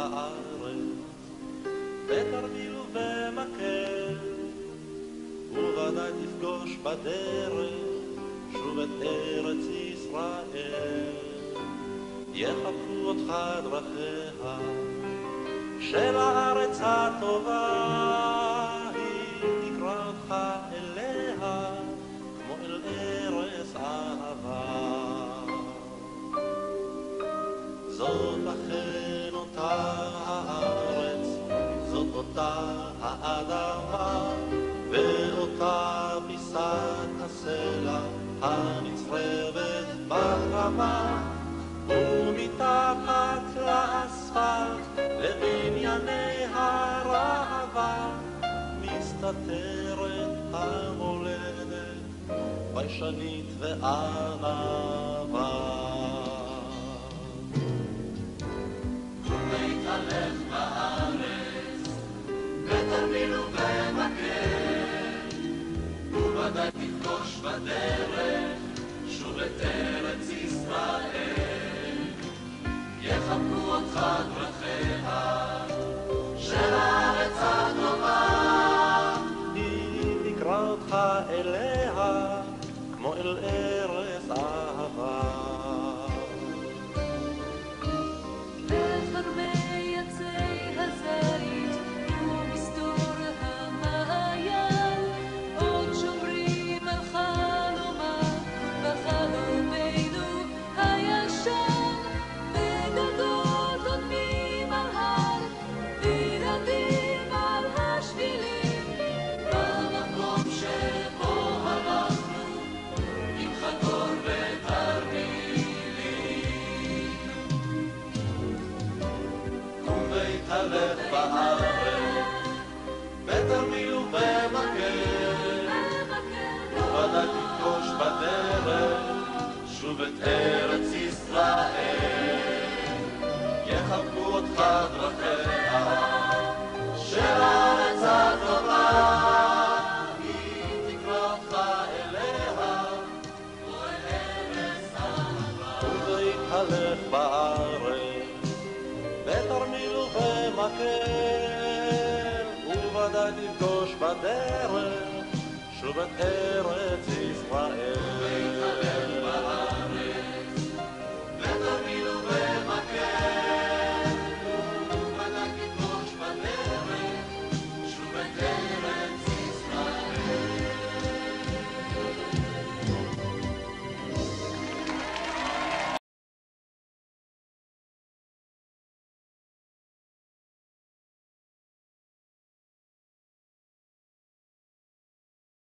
בארץ, בתרמיל ובמקל, ובוודאי תפגוש בדרך שוב את ארץ ישראל. יחבקו אותך דרכיה של הארץ הטובה, היא תקרא אותך אליה כמו אל ארץ אהבה. זאת אכן אותה הארץ, זאת אותה האדמה, ואותה פיסת הסלע הנצרבת בחמה, ומתחת לאספלט לבנייני הרעבה מסתתרת המולדת ביישנית וענווה. להתהלך בארץ בתרמיל ובמקל, ובוודאי תפגוש בדרך שוב את ארץ ישראל. יחבקו אותך דרכיה של הארץ הטובה, היא תקרא אותך אליה כמו אל ארץ אהבה. בחרמי עצי הזית ומסתור המעיין עוד שומרים על חלומה בחלומנו הישן, בגגות עודמים על הר ילדים על השבילים, במקום שבו הלכנו עם חגור ותרמילים. קום והתהלך בארץ בתרמיל ובמקל, ובוודאי תפגוש בדרך שוב את ארץ ישראל. יחבקו אותך דרכיה של הארץ הטובה, היא תקרא אותך אליה כמו אל ארץ אהבה. ולהתהלך בארץ בתרמיל ובמקל, ובוודאי תפגוש בדרך שוב את ארץ ישראל.